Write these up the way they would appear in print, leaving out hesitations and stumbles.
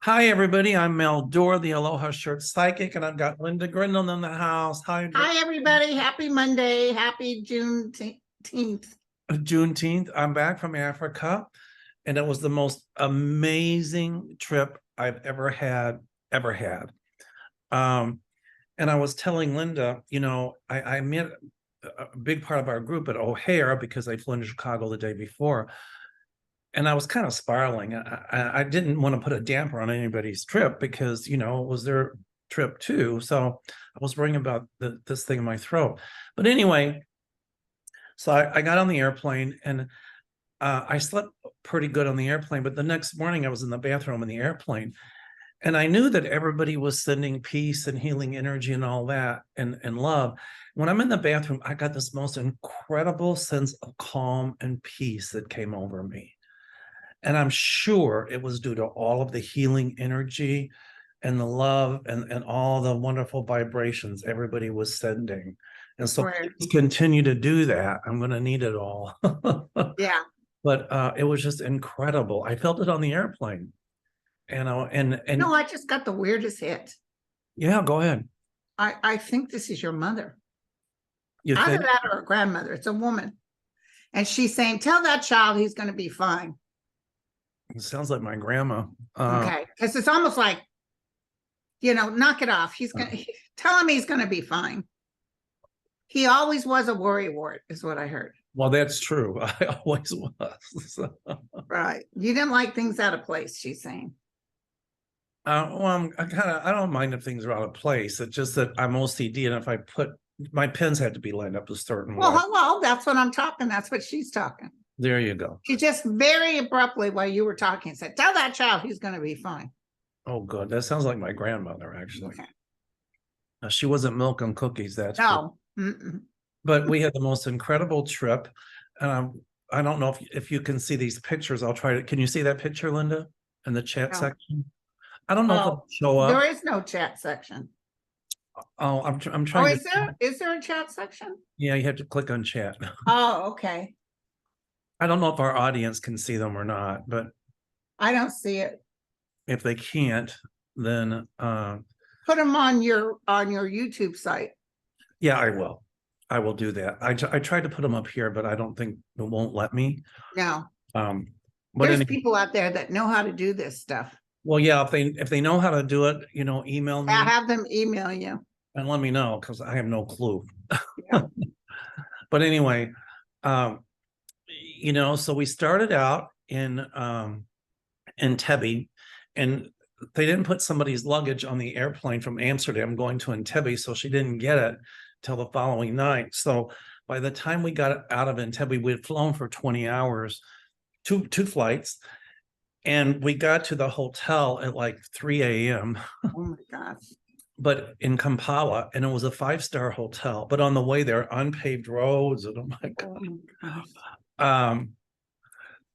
Hi, everybody. I'm Mel Doerr, the Aloha Shirt Psychic, and I've got Linda Grindel in the house. Hi, everybody. Happy Monday. Happy Juneteenth. Juneteenth. I'm back from Africa, and it was the most amazing trip I've ever had, ever had. And I was telling Linda, I met a big part of our group at O'Hare because I flew into Chicago the day before. And I was kind of spiraling. I didn't want to put a damper on anybody's trip because, it was their trip too. So I was worrying about this thing in my throat. But anyway, so I got on the airplane and I slept pretty good on the airplane. But the next morning I was in the bathroom in the airplane. And I knew that everybody was sending peace and healing energy and all that and love. When I'm in the bathroom, I got this most incredible sense of calm and peace that came over me. And I'm sure it was due to all of the healing energy and the love and all the wonderful vibrations everybody was sending. And so please continue to do that. I'm going to need it all. Yeah. But it was just incredible. I felt it on the airplane. And No, I just got the weirdest hit. Yeah, go ahead. I think this is your mother. You Either think? that or a grandmother. It's a woman. And she's saying, tell that child he's going to be fine. It sounds like my grandma. Okay. Because it's almost like, knock it off. He's going to tell him he's going to be fine. He always was a worrywart, is what I heard. Well, that's true. I always was. Right. You didn't like things out of place, she's saying. Well, I don't mind if things are out of place. It's just that I'm OCD, and if I put my pens had to be lined up a certain way. Well, that's what I'm talking. That's what she's talking. There you go. She just very abruptly, while you were talking, said, tell that child he's going to be fine. Oh, good. That sounds like my grandmother, actually. Okay. She wasn't milk and cookies, that's no. But we had the most incredible trip. I don't know if you can see these pictures. I'll try to. Can you see that picture, Linda, in the chat section? I don't know if it'll show up. There is no chat section. Oh, I'm trying. Oh, is there a chat section? Yeah, you have to click on chat. Oh, okay. I don't know if our audience can see them or not, but I don't see it. If they can't, then put them on your YouTube site. Yeah, I will. I will do that. I tried to put them up here, but I don't think it won't let me. No. But there's people out there that know how to do this stuff. Well, yeah, if they know how to do it, email me. I'll have them email you. And let me know, because I have no clue. Yeah. But anyway, so we started out in Entebbe, and they didn't put somebody's luggage on the airplane from Amsterdam going to Entebbe, so she didn't get it till the following night. So by the time we got out of Entebbe, we had flown for 20 hours, two flights, and we got to the hotel at like 3 a.m. Oh my gosh. But in Kampala, and it was a 5-star hotel. But on the way there, unpaved roads, and oh my God. Oh my gosh.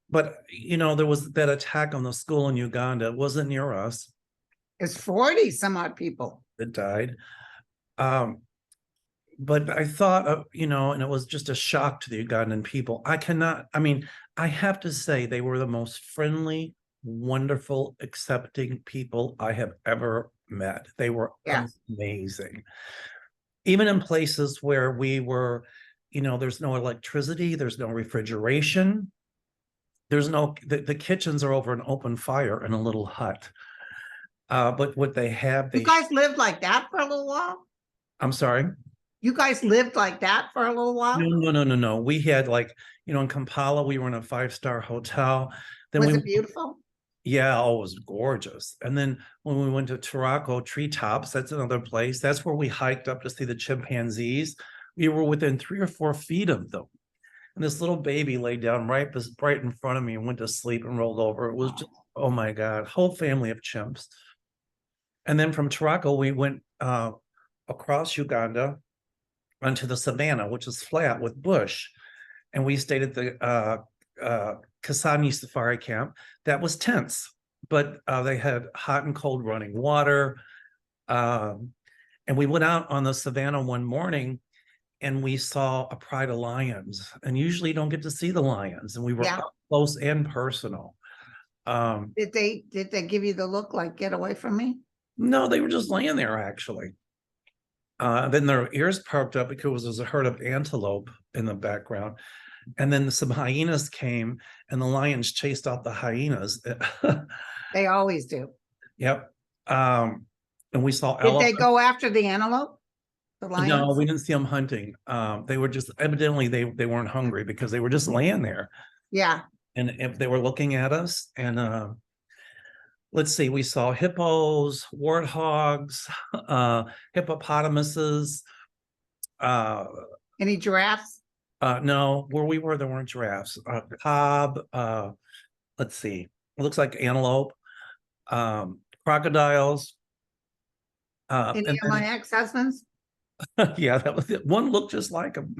But there was that attack on the school in Uganda. It wasn't near us. It's 40 some odd people that died. But I thought, and it was just a shock to the Ugandan people. I have to say they were the most friendly, wonderful, accepting people I have ever met. They were amazing. Even in places where we were, there's no electricity, there's no refrigeration. There's no, the kitchens are over an open fire in a little hut. But what they have, you guys lived like that for a little while? I'm sorry? You guys lived like that for a little while? No. We had in Kampala, we were in a 5-star hotel. Then was it beautiful? Yeah, it was gorgeous. And then when we went to Turako Treetops, that's another place. That's where we hiked up to see the chimpanzees. We were within 3 or 4 feet of them. And this little baby laid down right in front of me and went to sleep and rolled over. It was just, oh my God, whole family of chimps. And then from Turako, we went across Uganda onto the savannah, which is flat with bush. And we stayed at the Kasani Safari Camp. That was tents, but they had hot and cold running water. And we went out on the savannah one morning, and we saw a pride of lions. And usually you don't get to see the lions. And we were up close and personal. Did they give you the look like, get away from me? No, they were just laying there actually. Then their ears perked up because there's a herd of antelope in the background. And then some hyenas came and the lions chased off the hyenas. They always do. Yep. And we saw Did they elephants. go after the antelope? The No, lions? we didn't see them hunting. They were just evidently they weren't hungry because they were just laying there. Yeah. And if they were looking at us, and let's see, we saw hippos, warthogs, hippopotamuses. Any giraffes? No, where we were, there weren't giraffes. Cobb, let's see, it looks like antelope, crocodiles. Any And of my ex-husbands? then, yeah, that was it. One looked just like him.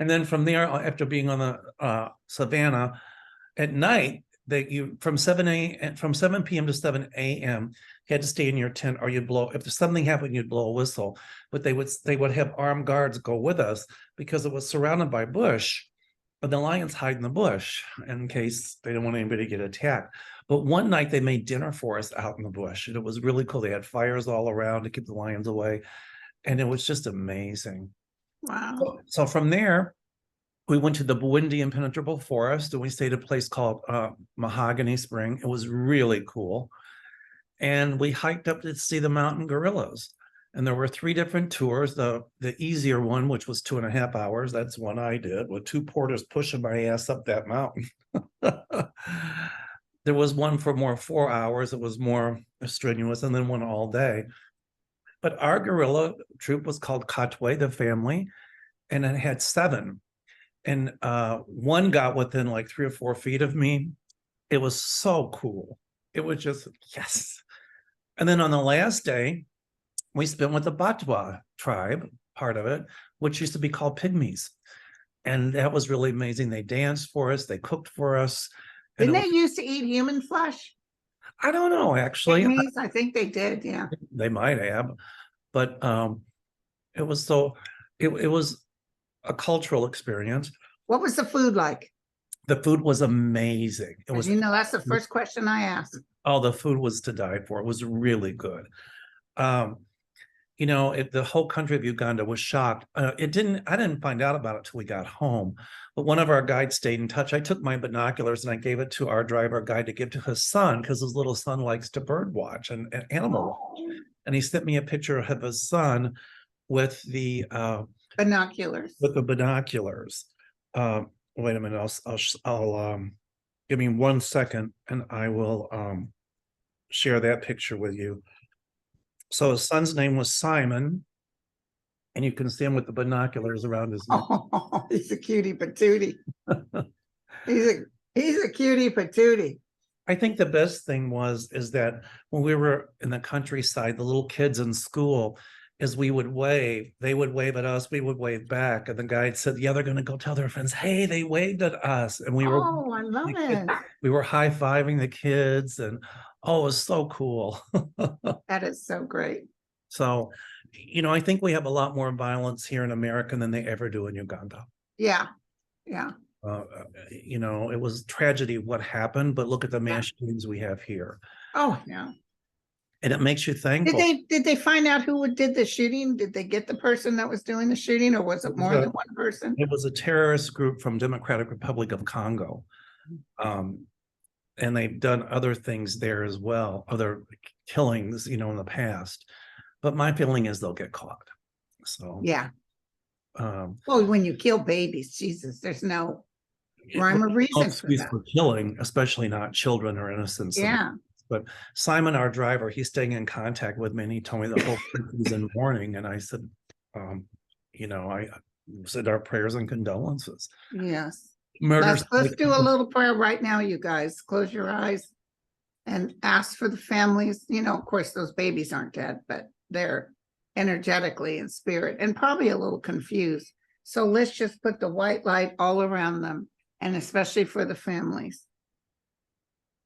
And then from there, after being on the savannah at night, from 7 p.m. to 7 a.m. you had to stay in your tent, or you'd blow, if something happened, you'd blow a whistle. But they would have armed guards go with us because it was surrounded by bush, but the lions hide in the bush in case they don't want anybody to get attacked. But one night they made dinner for us out in the bush, and it was really cool. They had fires all around to keep the lions away, and it was just amazing. Wow. So from there, we went to the Windy Impenetrable Forest, and we stayed at a place called Mahogany Spring. It was really cool. And we hiked up to see the mountain gorillas. And there were 3 different tours. The easier one, which was 2.5 hours, that's one I did, with 2 porters pushing my ass up that mountain. There was one for more 4 hours. It was more strenuous, and then one all day. But our gorilla troop was called Katwe, the family, and it had 7. And one got within like 3 or 4 feet of me. It was so cool. It was just, yes. And then on the last day, we spent with the Batwa tribe, part of it, which used to be called Pygmies. And that was really amazing. They danced for us, they cooked for us. Didn't they used to eat human flesh? I don't know, actually. Pygmies? I think they did, yeah. They might have, but it was so, it was a cultural experience. What was the food like? The food was amazing. It was, That's the first question I asked. oh, the food was to die for. It was really good. The whole country of Uganda was shocked. I didn't find out about it till we got home, but one of our guides stayed in touch. I took my binoculars and I gave it to our driver guide to give to his son, because his little son likes to bird watch and animal watch. And he sent me a picture of his son with the binoculars. Wait a minute, I'll give me 1 second and I will share that picture with you. So his son's name was Simon, and you can see him with the binoculars around his neck. Oh, he's a cutie patootie. he's a cutie patootie. I think the best thing is that when we were in the countryside, the little kids in school, as we would wave, they would wave at us, we would wave back. And the guide said, yeah, they're going to go tell their friends, hey, they waved at us. And we were, oh, I love it. We were high-fiving the kids, and oh, it was so cool. That is so great. So, I think we have a lot more violence here in America than they ever do in Uganda. Yeah. Yeah. It was tragedy what happened, but look at the mass shootings we have here. Oh, yeah. And it makes you thankful. Did they find out who did the shooting? Did they get the person that was doing the shooting, or was it more than one person? It was a terrorist group from Democratic Republic of Congo. And they've done other things there as well, other killings, in the past. But my feeling is they'll get caught. So yeah. Well, when you kill babies, Jesus, there's no rhyme or reason for killing, especially not children or innocents. Yeah. But Simon, our driver, he's staying in contact with me, and he told me the whole thing was in mourning. And I said, I said our prayers and condolences. Yes. Murders. Let's do a little prayer right now, you guys. Close your eyes and ask for the families. Of course, those babies aren't dead, but they're energetically in spirit and probably a little confused. So let's just put the white light all around them, and especially for the families.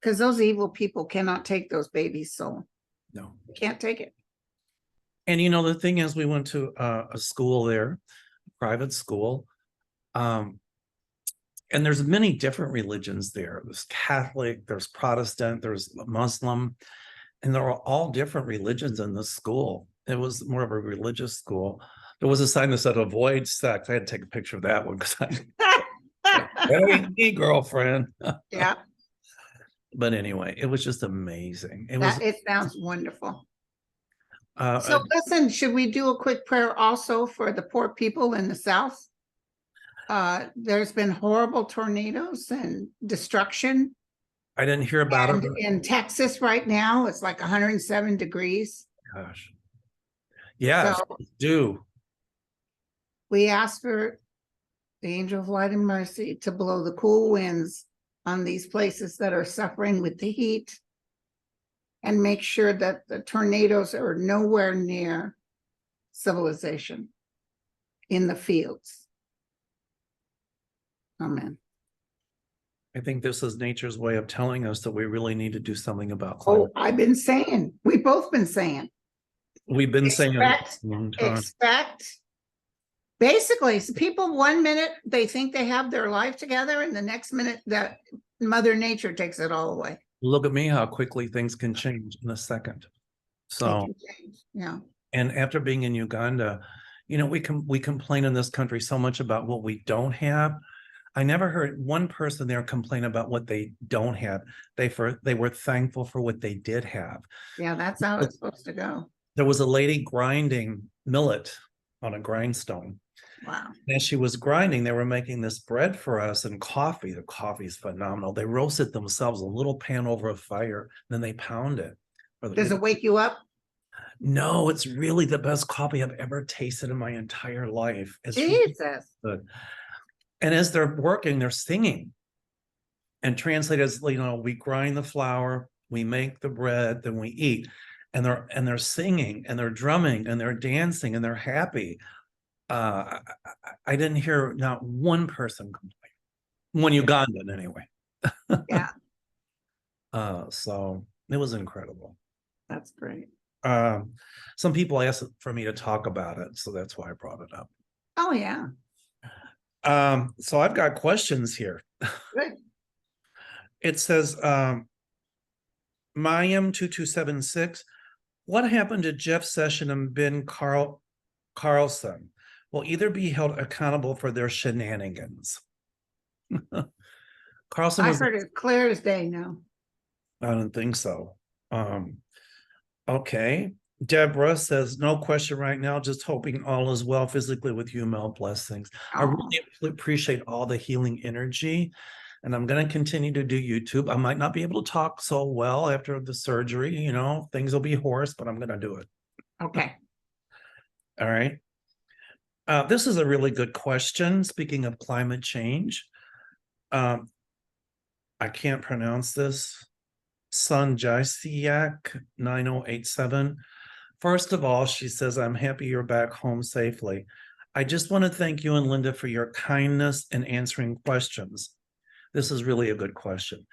Because those evil people cannot take those babies' soul. No. Can't take it. And the thing is, we went to a school there, private school. and there's many different religions there. There's Catholic, there's Protestant, there's Muslim, and there are all different religions in the school. It was more of a religious school. There was a sign that said avoid sex. I had to take a picture of that one because that ain't me, girlfriend. Yeah, But anyway, it was just amazing. It was it sounds wonderful. uh, So listen, should we do a quick prayer also for the poor people in the South? There's been horrible tornadoes and destruction. I didn't hear about And it. in Texas right now, it's like 107 degrees. Gosh. Yeah, So do. we ask for the angel of light and mercy to blow the cool winds on these places that are suffering with the heat, and make sure that the tornadoes are nowhere near civilization in the fields. Amen. I think this is nature's way of telling us that we really need to do something about Oh, climate. I've been saying, we've both been saying, We've been saying it expect, a long time. basically, people 1 minute, they think they have their life together, and the next minute that Mother Nature takes it all away. Look at me, how quickly things can change in a second. They So, can change. Yeah. and after being in Uganda, you know, we complain in this country so much about what we don't have. I never heard one person there complain about what they don't have. They were thankful for what they did have. Yeah, that's how it's supposed to go. There was a lady grinding millet on a grindstone. Wow. As she was grinding, they were making this bread for us and coffee. The coffee is phenomenal. They roast it themselves, a little pan over a fire, then they pound it. Does it wake you up? No, it's really the best coffee I've ever tasted in my entire life. It's really Jesus. good. And as they're working, they're singing. And translated as, you know, we grind the flour, we make the bread, then we eat. And they're singing and they're drumming and they're dancing and they're happy. I didn't hear not one person complain. One Ugandan anyway. Yeah, So it was incredible. that's great. Some people asked for me to talk about it, so that's why I brought it up. Oh, yeah. So I've got questions here. Good. It says, Mayim2276, what happened to Jeff Session and Ben Carlson? Will either be held accountable for their shenanigans? Carlson I was, heard it clear as day now. I don't think so. Okay. Deborah says, no question right now, just hoping all is well physically with you, Mel. Blessings. I really appreciate all the healing energy, and I'm going to continue to do YouTube. I might not be able to talk so well after the surgery, you know, things will be hoarse, but I'm going to do it. Okay. All right. This is a really good question. Speaking of climate change, I can't pronounce this. Sanjaysiak 9087. First of all, she says, I'm happy you're back home safely. I just want to thank you and Linda for your kindness in answering questions. This is really a good question.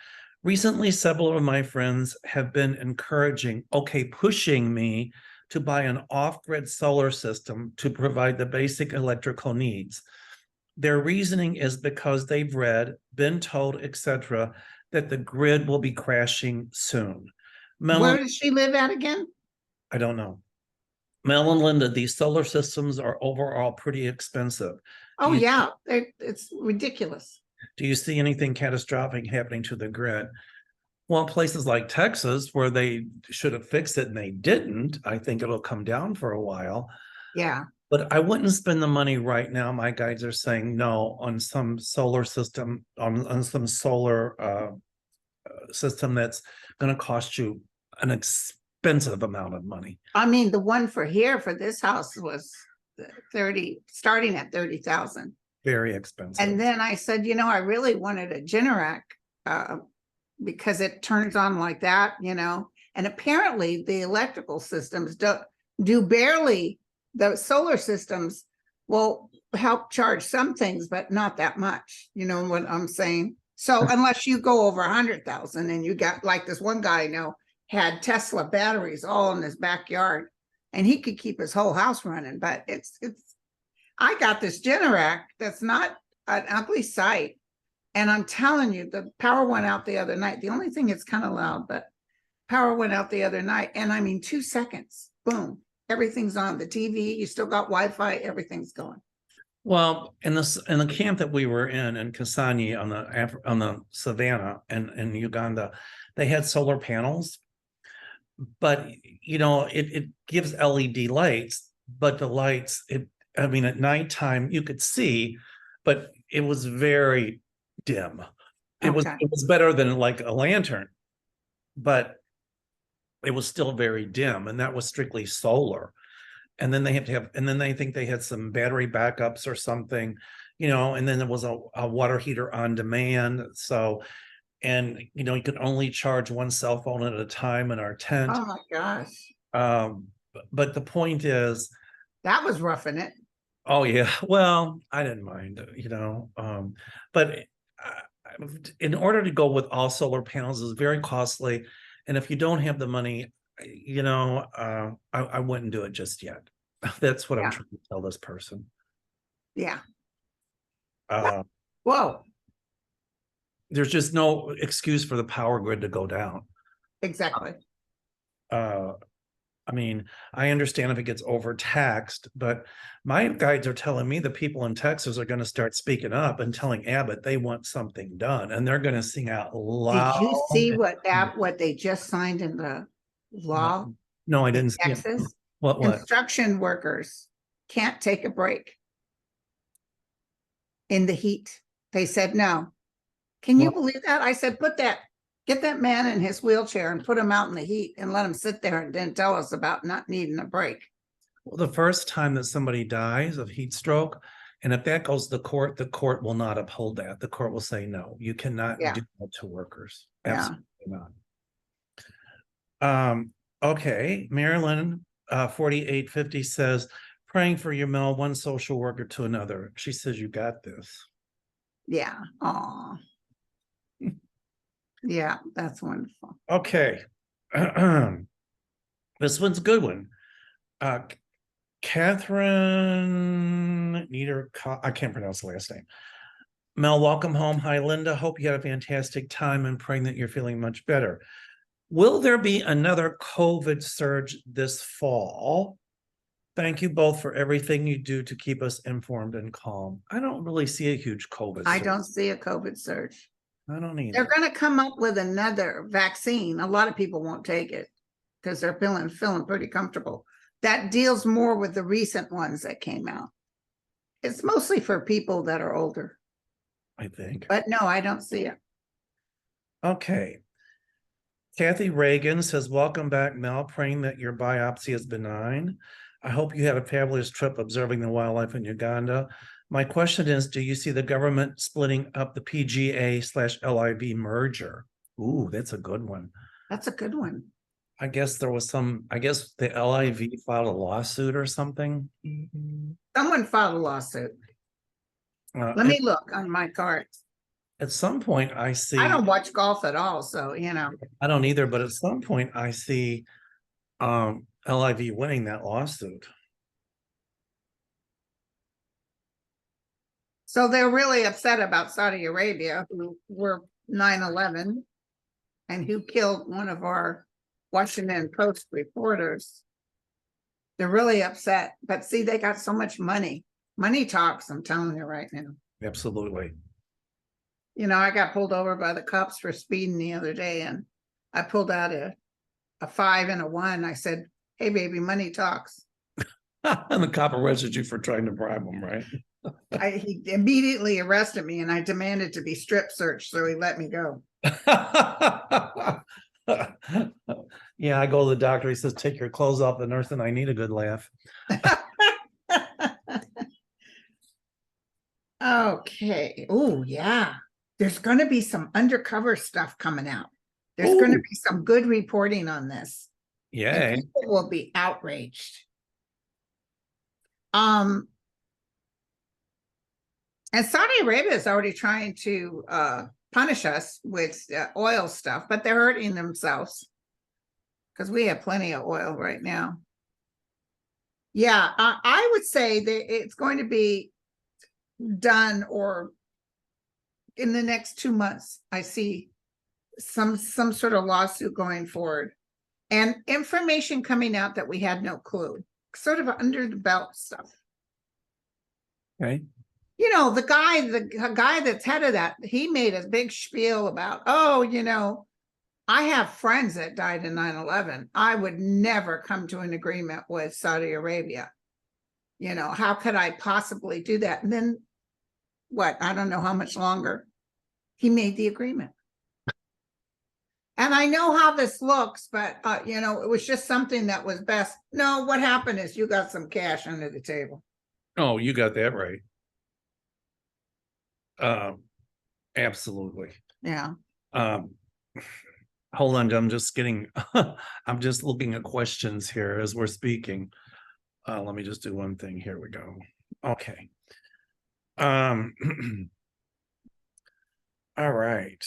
Recently, several of my friends have been pushing me to buy an off-grid solar system to provide the basic electrical needs. Their reasoning is because they've read, been told, etc., that the grid will be crashing soon. Where does she live at again? I don't know. Mel and Linda, these solar systems are overall pretty expensive. Oh, yeah, it's ridiculous. Do you see anything catastrophic happening to the grid? Well, places like Texas, where they should have fixed it and they didn't, I think it'll come down for a while. Yeah. But I wouldn't spend the money right now. My guides are saying no on some solar system, on some solar system that's going to cost you an expensive amount of money. I mean, the one for here for this house was starting at 30,000. Very expensive. And then I said, you know, I really wanted a Generac because it turns on like that, you know, and apparently the electrical systems do barely, the solar systems will help charge some things, but not that much. You know what I'm saying? So unless you go over 100,000 and you got, like this one guy I know had Tesla batteries all in his backyard and he could keep his whole house running, but I got this Generac that's not an ugly sight. And I'm telling you, the power went out the other night. The only thing it's kind of loud, but power went out the other night. And I mean, 2 seconds, boom, everything's on the TV. You still got Wi-Fi, everything's going. Well, in the camp that we were in Kasane on the savannah and in Uganda, they had solar panels, but it gives LED lights, but the lights, I mean, at nighttime you could see, but it was very dim. It was better than like a lantern, but it was still very dim, and that was strictly solar. And then they think they had some battery backups or something, and then there was a water heater on demand. So, and you could only charge one cell phone at a time in our tent. Oh my gosh. But the point is, that was roughing it. Oh yeah, well, I didn't mind, but in order to go with all solar panels is very costly, and if you don't have the money, I wouldn't do it just yet. That's what I'm trying to tell this person. Yeah. Whoa. There's just no excuse for the power grid to go down. Exactly. I mean, I understand if it gets overtaxed, but my guides are telling me the people in Texas are going to start speaking up and telling Abbott they want something done, and they're going to sing out loud. Did you see what they just signed in the law? No, I didn't see Texas. it. What? Construction workers can't take a break in the heat. They said no. Can you believe that? I said, get that man in his wheelchair and put him out in the heat and let him sit there and then tell us about not needing a break. Well, the first time that somebody dies of heat stroke, and if that goes to the court will not uphold that. The court will say, no, you cannot do that to workers. Absolutely not. Okay. Marilyn, 4850 says, praying for you, Mel, one social worker to another. She says, you got this. Yeah. Aw. Yeah, that's wonderful. Okay. This one's a good one. Catherine I can't pronounce the last name. Mel, welcome home. Hi, Linda. Hope you had a fantastic time and praying that you're feeling much better. Will there be another COVID surge this fall? Thank you both for everything you do to keep us informed and calm. I don't really see a huge COVID surge. I don't see a COVID surge. I don't either. They're going to come up with another vaccine. A lot of people won't take it because they're feeling pretty comfortable. That deals more with the recent ones that came out. It's mostly for people that are older, I think. But no, I don't see it. Okay. Kathy Reagan says, welcome back, Mel, praying that your biopsy is benign. I hope you had a fabulous trip observing the wildlife in Uganda. My question is, do you see the government splitting up the PGA/LIV merger? Ooh, that's a good one. That's a good one. I guess the LIV filed a lawsuit or something. Someone filed a lawsuit. Let me look on my cards. At some point I see. I don't watch golf at all, so I don't either, but at some point I see LIV winning that lawsuit. So they're really upset about Saudi Arabia, who were 9/11 and who killed one of our Washington Post reporters. They're really upset, but see, they got so much money. Money talks, I'm telling you right now. Absolutely. I got pulled over by the cops for speeding the other day, and I pulled out a 5 and a 1. I said, hey, baby, money talks. And the cop arrested you for trying to bribe him, right? He immediately arrested me, and I demanded to be strip searched, so he let me go. Yeah, I go to the doctor. He says, take your clothes off. The nurse and I need a good laugh. Okay. Oh, yeah. There's going to be some undercover stuff coming out. There's going to be some good reporting on this. Yeah. People will be outraged. And Saudi Arabia is already trying to punish us with oil stuff, but they're hurting themselves because we have plenty of oil right now. Yeah, I would say that it's going to be done or in the next 2 months, I see some sort of lawsuit going forward and information coming out that we had no clue, sort of under the belt stuff. Okay. You know, the guy that's head of that, he made a big spiel about, oh, you know, I have friends that died in 9/11. I would never come to an agreement with Saudi Arabia. You know, how could I possibly do that? And then what? I don't know how much longer he made the agreement. And I know how this looks, but, you know, it was just something that was best. No, what happened is you got some cash under the table. Oh, you got that right. Absolutely. Yeah. Hold on, I'm just getting, I'm just looking at questions here as we're speaking. Let me just do one thing. Here we go. Okay. All right.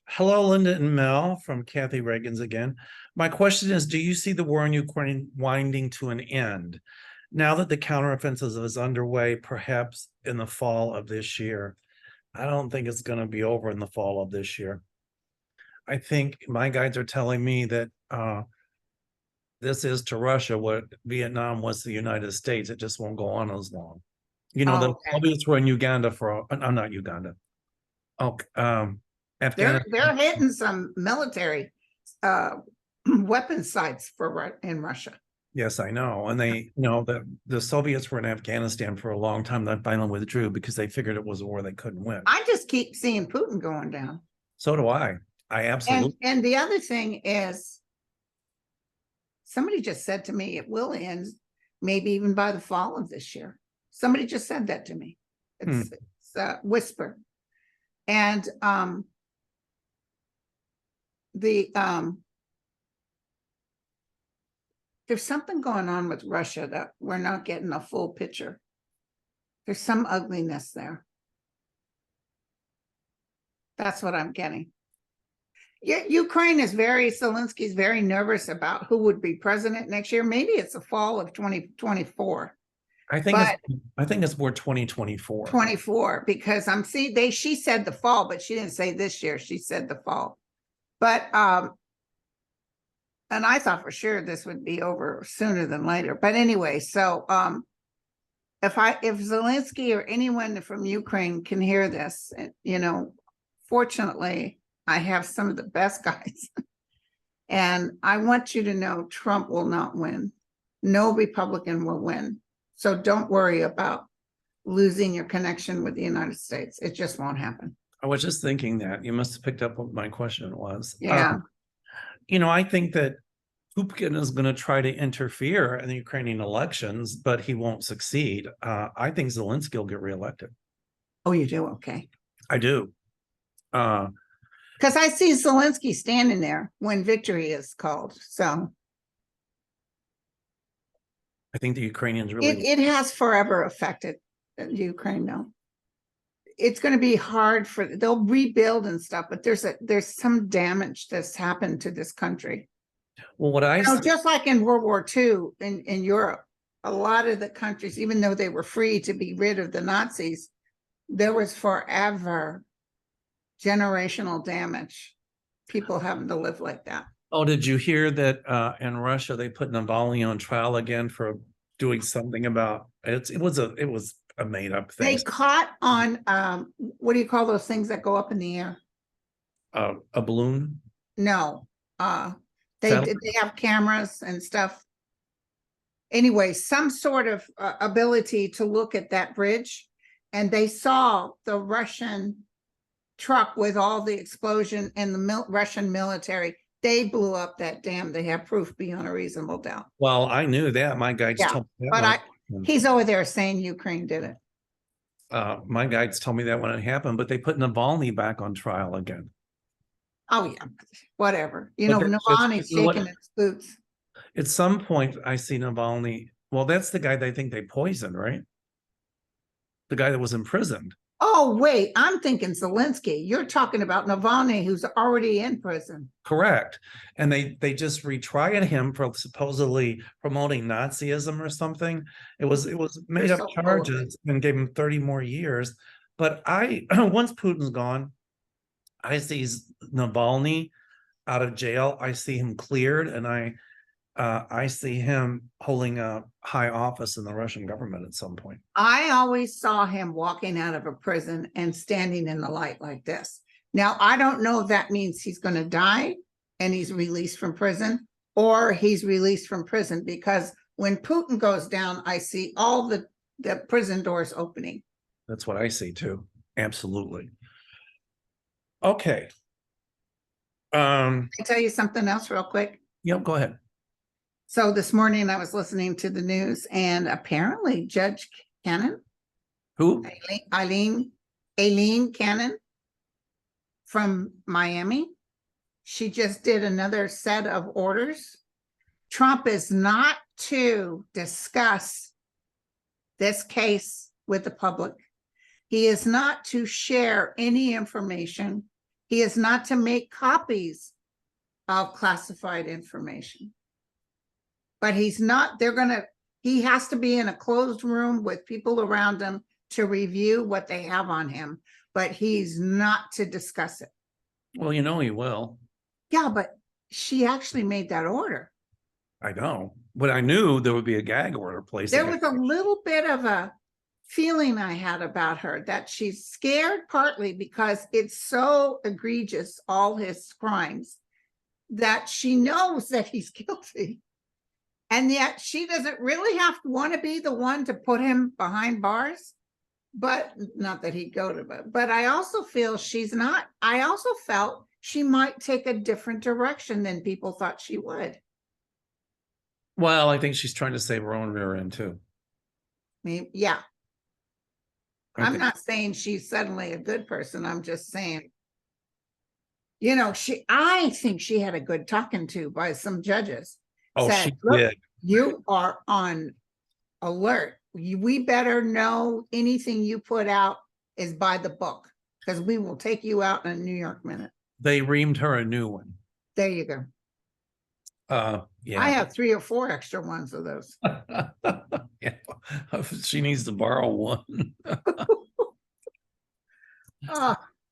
Hello, Linda and Mel from Kathy Reagan's again. My question is, do you see the war in Ukraine winding to an end now that the counteroffensive is underway, perhaps in the fall of this year? I don't think it's going to be over in the fall of this year. I think my guides are telling me that this is to Russia what Vietnam was to the United States. It just won't go on as long. You know, the Soviets were in Uganda for, not Uganda. Okay, They're hitting some military weapon sites in Russia. Yes, I know. And they, you know, the Soviets were in Afghanistan for a long time. They finally withdrew because they figured it was a war they couldn't win. I just keep seeing Putin going down. So do I. I absolutely. And the other thing is, somebody just said to me, it will end maybe even by the fall of this year. Somebody just said that to me. It's a whisper. And there's something going on with Russia that we're not getting a full picture. There's some ugliness there. That's what I'm getting. Ukraine is Zelensky's very nervous about who would be president next year. Maybe it's the fall of 2024. I think it's more 2024. 24, because she said the fall, but she didn't say this year. She said the fall. But and I thought for sure this would be over sooner than later. But anyway, so if Zelensky or anyone from Ukraine can hear this, you know, fortunately, I have some of the best guys. And I want you to know Trump will not win. No Republican will win. So don't worry about losing your connection with the United States. It just won't happen. I was just thinking that. You must have picked up what my question was. Yeah. You know, I think that Putin is going to try to interfere in the Ukrainian elections, but he won't succeed. I think Zelensky will get reelected. Oh, you do? Okay. I do. Because I see Zelensky standing there when victory is called. So I think the Ukrainians really... It has forever affected Ukraine, though. It's going to be hard they'll rebuild and stuff, but there's some damage that's happened to this country. Well, just like in World War II in Europe, a lot of the countries, even though they were free to be rid of the Nazis, there was forever generational damage. People having to live like that. Oh, did you hear that in Russia they put Navalny on trial again for doing something about it? It was a made up thing. They caught on what do you call those things that go up in the air? A balloon? No. They have cameras and stuff. Anyway, some sort of ability to look at that bridge, and they saw the Russian truck with all the explosion and the Russian military. They blew up that dam. They have proof beyond a reasonable doubt. Well, I knew that. My guides told me that. But he's over there saying Ukraine did it. My guides told me that when it happened, but they put Navalny back on trial again. Oh, yeah. Whatever. You know, Navalny's shaking his boots. At some point, I see Navalny. Well, that's the guy they think they poisoned, right? The guy that was imprisoned. Oh, wait, I'm thinking Zelensky. You're talking about Navalny, who's already in prison. Correct. And they just retried him for supposedly promoting Nazism or something. It was made up charges and gave him 30 more years. But once Putin's gone, I see Navalny out of jail. I see him cleared, and I see him holding a high office in the Russian government at some point. I always saw him walking out of a prison and standing in the light like this. Now, I don't know if that means he's going to die and he's released from prison, or he's released from prison, because when Putin goes down, I see all the prison doors opening. That's what I see too. Absolutely. Okay. Can I tell you something else real quick? Yep, go ahead. So this morning I was listening to the news, and apparently Judge Cannon, Who? Aileen Cannon from Miami, she just did another set of orders. Trump is not to discuss this case with the public. He is not to share any information. He is not to make copies of classified information. But he's not, he has to be in a closed room with people around him to review what they have on him, but he's not to discuss it. Well, you know he will. Yeah, but she actually made that order. I know, but I knew there would be a gag order placed. There was a little bit of a feeling I had about her, that she's scared, partly because it's so egregious, all his crimes, that she knows that he's guilty. And yet she doesn't really have to want to be the one to put him behind bars. But not that he'd go to, but I also feel she's not. I also felt she might take a different direction than people thought she would. Well, I think she's trying to save her own rear end too. Yeah. I'm not saying she's suddenly a good person. I'm just saying, you know, I think she had a good talking to by some judges. Oh, she did. You are on alert. We better know anything you put out is by the book, because we will take you out in a New York minute. They reamed her a new one. There you go. Yeah. I have 3 or 4 extra ones of those. Yeah. She needs to borrow one.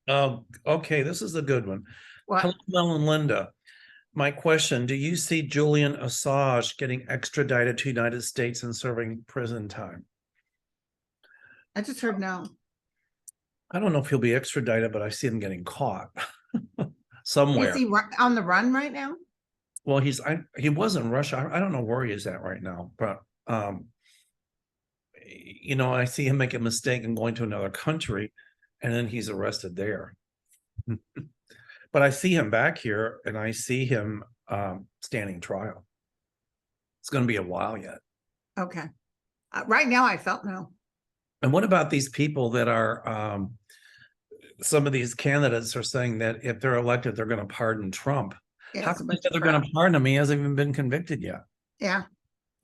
Okay, this is a good one. What? Hello, Mel and Linda. My question, do you see Julian Assange getting extradited to the United States and serving prison time? I just heard no. I don't know if he'll be extradited, but I see him getting caught somewhere. Is he on the run right now? Well, he was in Russia. I don't know where he is at right now, but you know, I see him make a mistake and going to another country, and then he's arrested there. But I see him back here, and I see him standing trial. It's going to be a while yet. Okay. Right now, I felt no. And what about these people that are, some of these candidates are saying that if they're elected, they're going to pardon Trump. Yeah, How come they're going to pardon him? He hasn't even been convicted yet. Yeah.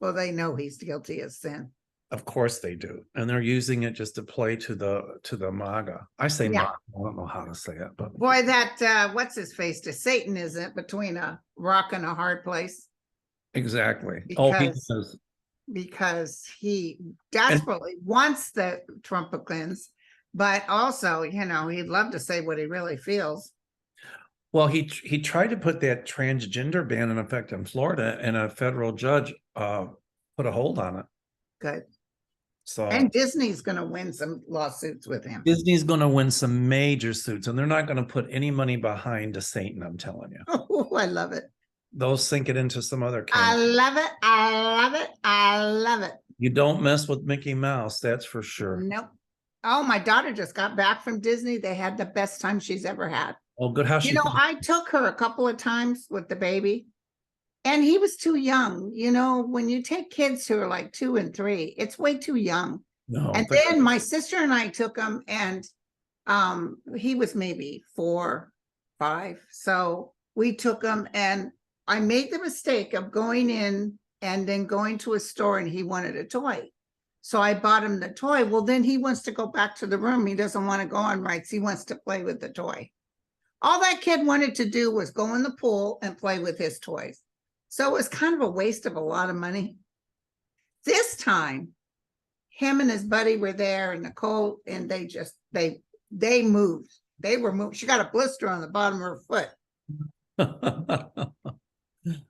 Well, they know he's guilty of sin. Of course they do. And they're using it just to play to the MAGA. I say MAGA. I don't know how to say it, but boy, that what's his face to Satan isn't between a rock and a hard place. Exactly. Because he desperately wants the Trumpicans, but also, you know, he'd love to say what he really feels. Well, he tried to put that transgender ban in effect in Florida, and a federal judge put a hold on it. Good. So, and Disney's going to win some lawsuits with him. Disney's going to win some major suits, and they're not going to put any money behind to Satan, I'm telling you. Oh, I love it. They'll sink it into some other case. I love it. I love it. I love it. You don't mess with Mickey Mouse, that's for sure. Nope. Oh, my daughter just got back from Disney. They had the best time she's ever had. Oh, good. How you know, I took her a couple of times with the baby, and he was too young. You know, when you take kids who are like 2 and 3, it's way too young. No. And then my sister and I took him, and he was maybe 4, 5. So we took him, and I made the mistake of going in and then going to a store, and he wanted a toy. So I bought him the toy. Well, then he wants to go back to the room. He doesn't want to go on rides. He wants to play with the toy. All that kid wanted to do was go in the pool and play with his toys. So it was kind of a waste of a lot of money. This time, him and his buddy were there, and Nicole, and they moved. they were moving. She got a blister on the bottom of her foot.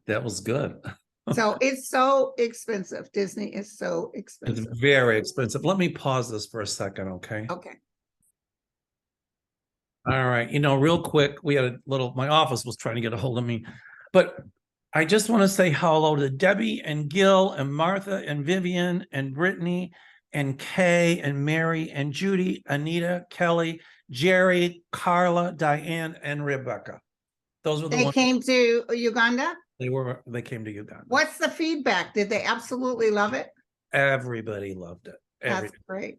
That was good. So it's so expensive. Disney is so It's expensive. very expensive. Let me pause this for a second, okay? Okay. All right. Real quick, we had my office was trying to get a hold of me, but I just want to say hello to Debbie and Gil and Martha and Vivian and Brittany and Kay and Mary and Judy, Anita, Kelly, Jerry, Carla, Diane, and Rebecca. Those were the They ones. came to Uganda. They came to Uganda. What's the feedback? Did they absolutely love it? Everybody loved it. That's great.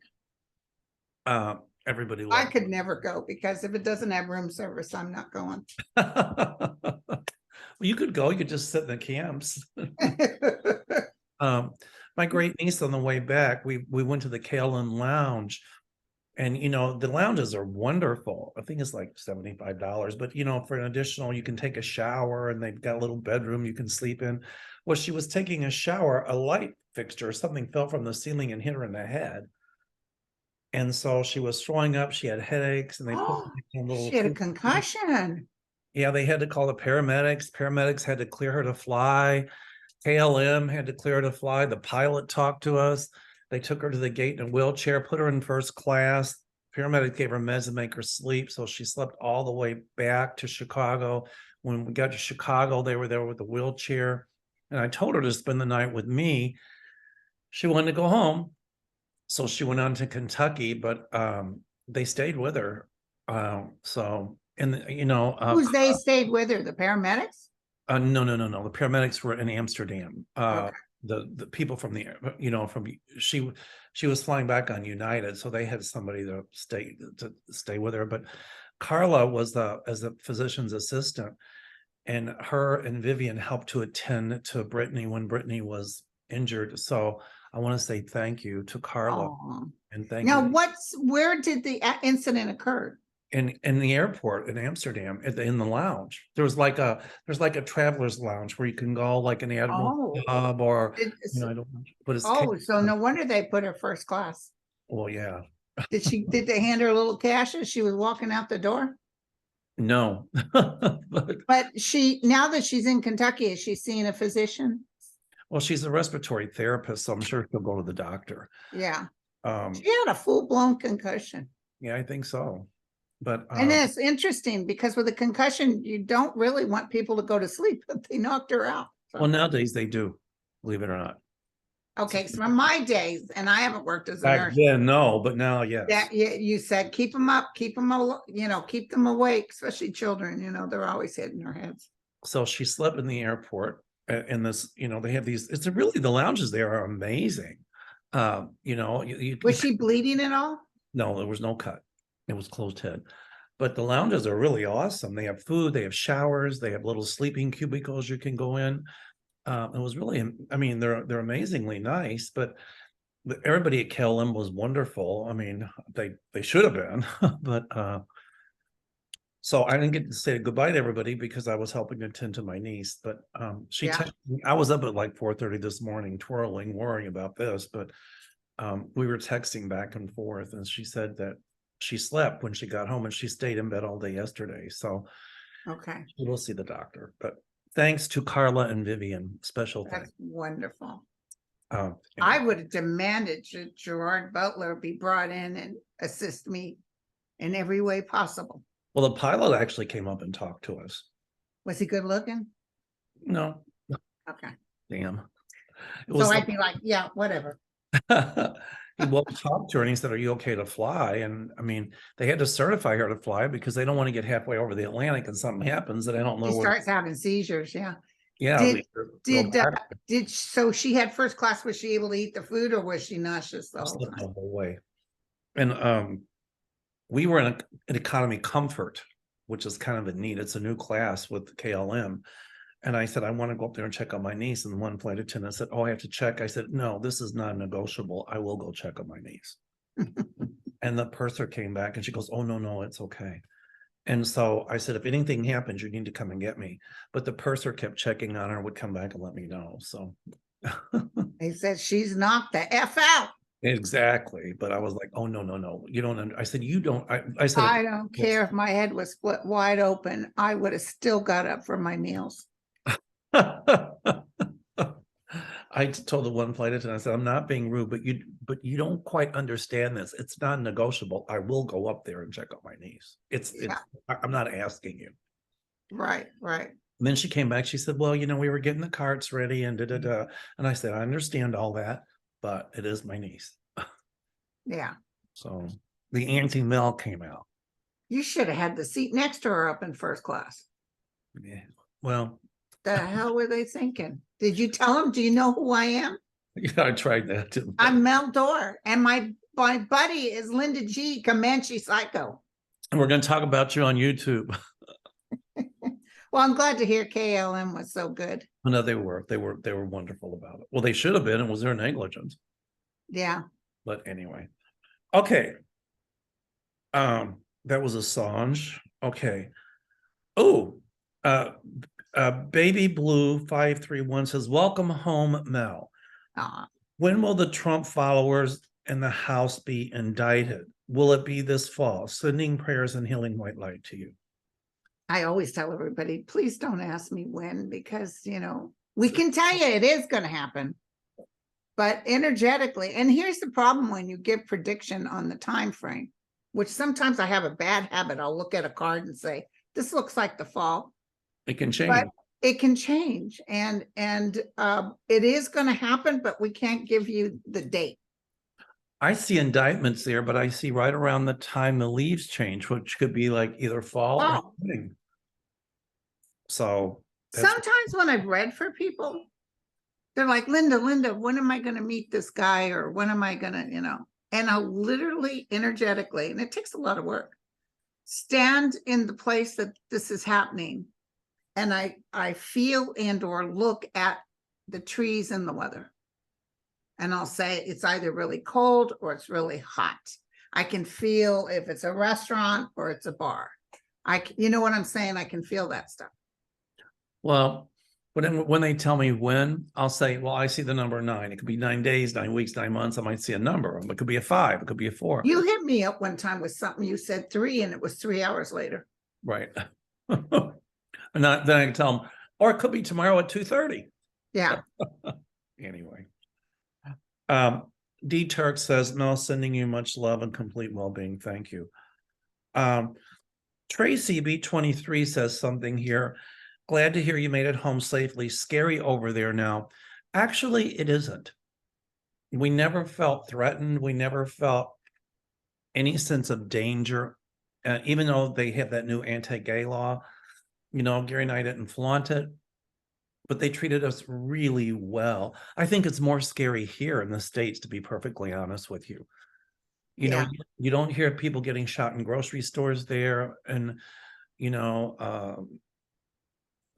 Everybody I loved could never go because if it doesn't have room service, I'm not going. it. Well, you could go, you could just sit in the camps. My great niece on the way back, we went to the KLM Lounge, and the lounges are wonderful. I think it's like $75, but for an additional, you can take a shower, and they've got a little bedroom you can sleep in. Well, she was taking a shower, a light fixture, something fell from the ceiling and hit her in the head. And so she was throwing up, she had headaches, and they put her in a little She had a concussion. Yeah, they had to call the paramedics. Paramedics had to clear her to fly. KLM had to clear her to fly. The pilot talked to us. They took her to the gate in a wheelchair, put her in first class. Paramedics gave her meds to make her sleep. So she slept all the way back to Chicago. When we got to Chicago, they were there with the wheelchair. And I told her to spend the night with me. She wanted to go home. So she went on to Kentucky, but they stayed with her. Who's they stayed with her? The paramedics? No. The paramedics were in Amsterdam. Okay. The people from she was flying back on United, so they had somebody to stay with her. But Carla was as a physician's assistant, and her and Vivian helped to attend to Brittany when Brittany was injured. So I want to say thank you to Carla. Aw. And thank Now, you. where did the incident occur? In the airport in Amsterdam, in the lounge. There's like a traveler's lounge where you can go, like an Admiral Club, or I don't know, but it's so no wonder they put her first class. well, yeah. Did they hand her a little cash as she was walking out the door? No. But But now that she's in Kentucky, is she seeing a physician? well, she's a respiratory therapist, so I'm sure she'll go to the doctor. Yeah. She had a full-blown concussion. Yeah, I think so. But and it's interesting because with a concussion, you don't really want people to go to sleep, but they knocked her out. So. Well, nowadays they do, believe it or not. Okay, so from my days, and I haven't worked as a Back nurse. then, no, but now, yes. That you said keep them up, keep them awake, especially children. They're always hitting their heads. So she slept in the airport, and this, they have these. It's really the lounges there are amazing. Was she bleeding at all? No, there was no cut. It was closed head. But the lounges are really awesome. They have food, they have showers, they have little sleeping cubicles you can go in. It was really, I mean, they're amazingly nice, but everybody at KLM was wonderful. I mean, they should have been, but so I didn't get to say goodbye to everybody because I was helping attend to my niece. But she texted me. I was up at like 4:30 this morning, twirling, worrying about this, but we were texting back and forth, and she said that she slept when she got home and she stayed in bed all day yesterday. So okay, we'll see the doctor. But thanks to Carla and Vivian, special thanks. That's wonderful. I would have demanded Gerard Butler be brought in and assist me in every way possible. Well, the pilot actually came up and talked to us. Was he good looking? No. Okay. Damn. So I'd be like, yeah, whatever. He talked to her and he said, "Are you okay to fly?" And I mean, they had to certify her to fly because they don't want to get halfway over the Atlantic and something happens that I don't know. He starts having seizures. Yeah. Yeah. So she had first class. Was she able to eat the food, or was she nauseous the whole time? The whole way. And we were in an economy comfort, which is kind of a neat. It's a new class with KLM. And I said, I want to go up there and check on my niece. And one flight attendant said, "Oh, I have to check." I said, "No, this is not negotiable. I will go check on my niece." And the purser came back and she goes, "Oh, no, it's okay." And so I said, "If anything happens, you need to come and get me." But the purser kept checking on her, would come back and let me know. So he said, "She's knocked the F out." Exactly. But I was like, oh, no, no, no. You don't. I said, you don't. I said, I don't care if my head was split wide open. I would have still got up for my meals. I told the one flight attendant, I said, I'm not being rude, but you don't quite understand this. It's not negotiable. I will go up there and check out my niece. Yeah. I'm not asking you. Right, right. And then she came back. She said, well, we were getting the carts ready and da. And I said, I understand all that, but it is my niece. Yeah. So the Auntie Mel came out. You should have had the seat next to her up in first class. Yeah. Well, The hell were they thinking? Did you tell them? Do you know who I am? yeah, I tried that too. I'm Mel Doerr, and my buddy is Linda G. Comanche Psycho. And we're going to talk about you on YouTube. Well, I'm glad to hear KLM was so good. No, they were wonderful about it. Well, they should have been. It was their negligence. Yeah. But anyway, okay. That was Assange. Okay. Oh, Baby Blue 531 says, welcome home, Mel. When will the Trump followers in the House be indicted? Will it be this fall? Sending prayers and healing white light to you. I always tell everybody, please don't ask me when, because, we can tell you it is going to happen. But energetically, and here's the problem when you give prediction on the time frame, which sometimes I have a bad habit. I'll look at a card and say, this looks like the fall. It can change. But it can change, and it is going to happen, but we can't give you the date. I see indictments there, but I see right around the time the leaves change, which could be like either fall or spring. So sometimes when I've read for people, they're like, Linda, when am I going to meet this guy? Or when am I going to, and I'll literally energetically, and it takes a lot of work, stand in the place that this is happening. And I feel and or look at the trees and the weather. And I'll say it's either really cold or it's really hot. I can feel if it's a restaurant or it's a bar. You know what I'm saying? I can feel that stuff. Well, when they tell me when, I'll say, well, I see the number 9. It could be 9 days, 9 weeks, 9 months. I might see a number. It could be a 5. It could be a 4. You hit me up one time with something. You said 3 and it was 3 hours later. Right. And then I can tell them, or it could be tomorrow at 2:30. Yeah. Anyway. D Turk says, Mel, sending you much love and complete well-being. Thank you. Tracy B23 says something here. Glad to hear you made it home safely. Scary over there now. Actually, it isn't. We never felt threatened. We never felt any sense of danger. Even though they have that new anti-gay law, Gary and I didn't flaunt it, but they treated us really well. I think it's more scary here in the States, to be perfectly honest with you. You don't hear people getting shot in grocery stores there. And,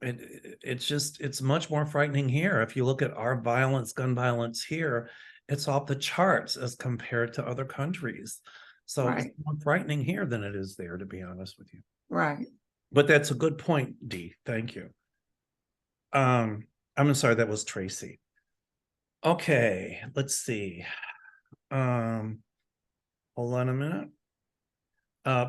it's much more frightening here. If you look at our gun violence here, it's off the charts as compared to other countries. So It's more frightening here than it is there, to be honest with you. Right. But that's a good point, Dee. Thank you. I'm sorry, that was Tracy. Okay, let's see. Hold on a minute.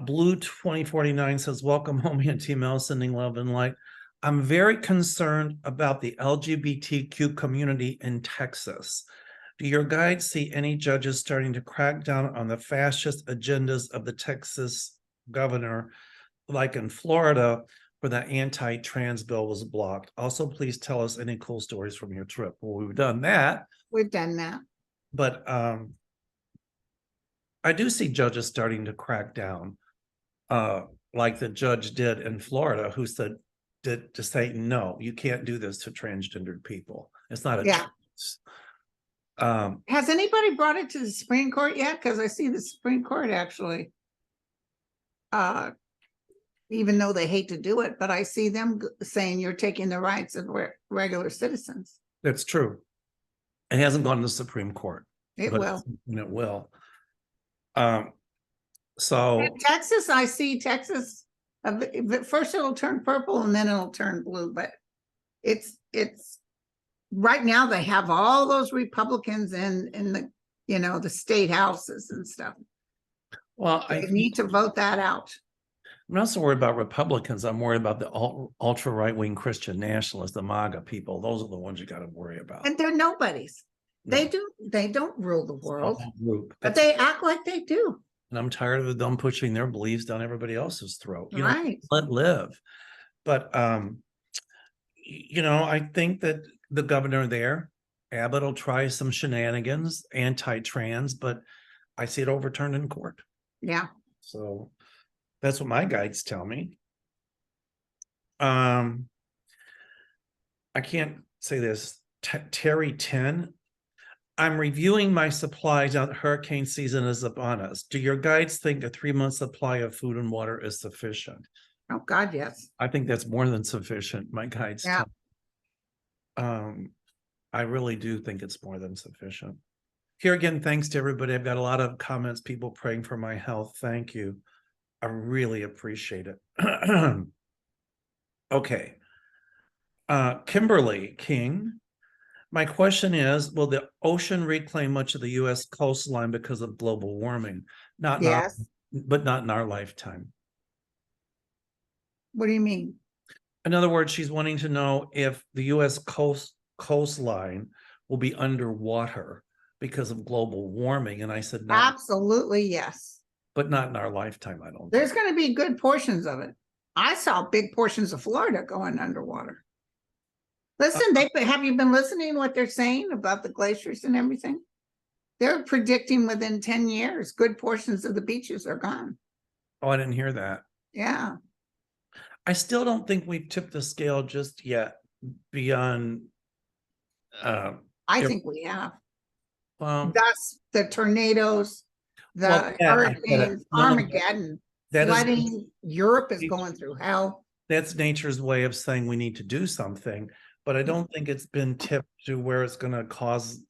Blue 2049 says, welcome home, Auntie Mel, sending love and light. I'm very concerned about the LGBTQ community in Texas. Do your guides see any judges starting to crack down on the fascist agendas of the Texas governor, like in Florida, where the anti-trans bill was blocked? Also, please tell us any cool stories from your trip. Well, we've done that. We've done that. But I do see judges starting to crack down, like the judge did in Florida, who said to say, no, you can't do this to transgendered people. It's not a choice. Has anybody brought it to the Supreme Court yet? Because I see the Supreme Court actually, even though they hate to do it, but I see them saying you're taking the rights of regular citizens. That's true. It hasn't gone to the Supreme Court. It will. It will. So in Texas, I see Texas. First it'll turn purple and then it'll turn blue, but it's right now they have all those Republicans in the state houses and stuff. Well, They need to vote that out. I'm not so worried about Republicans. I'm worried about the ultra right-wing Christian nationalists, the MAGA people. Those are the ones you got to worry about. And they're nobodies. No. They don't rule the world, Group. but they act like they do. And I'm tired of them pushing their beliefs down everybody else's throat. Right. Let live. But I think that the governor there, Abbott, will try some shenanigans, anti-trans, but I see it overturned in court. Yeah. So that's what my guides tell me. I can't say this. Terry 10. I'm reviewing my supplies now that hurricane season is upon us. Do your guides think a 3-month supply of food and water is sufficient? Oh God, yes. I think that's more than sufficient. My guides Yeah. tell me. I really do think it's more than sufficient. Here again, thanks to everybody. I've got a lot of comments, people praying for my health. Thank you. I really appreciate it. Okay. Kimberly King. My question is, will the ocean reclaim much of the U.S. coastline because of global warming? Yes. But not in our lifetime. What do you mean? In other words, she's wanting to know if the U.S. coastline will be underwater because of global warming. And I said, no, Absolutely, yes. but not in our lifetime, I don't There's think. going to be good portions of it. I saw big portions of Florida going underwater. Listen, have you been listening to what they're saying about the glaciers and everything? They're predicting within 10 years, good portions of the beaches are gone. Oh, I didn't hear that. Yeah. I still don't think we've tipped the scale just yet beyond. I think we have. Well, Thus, the tornadoes, the hurricanes, Armageddon, flooding. Europe is going through hell. That's nature's way of saying we need to do something, but I don't think it's been tipped to where it's going to cause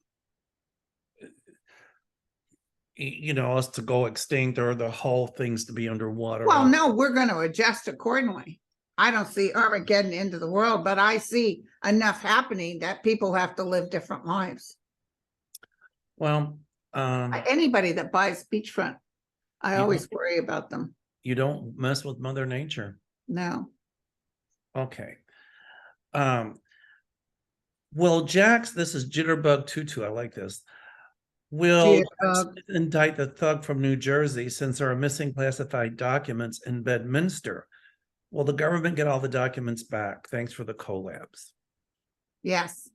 us to go extinct or the whole things to be underwater. Well, no, we're going to adjust accordingly. I don't see Armageddon into the world, but I see enough happening that people have to live different lives. Well, anybody that buys beachfront, I always worry about them. You don't mess with Mother Nature. No. Okay. Will Jax, this is Jitterbug Tutu, I like this. Will indict the thug from New Jersey since there are missing classified documents in Bedminster? Will the government get all the documents back? Thanks for the collabs. Yes.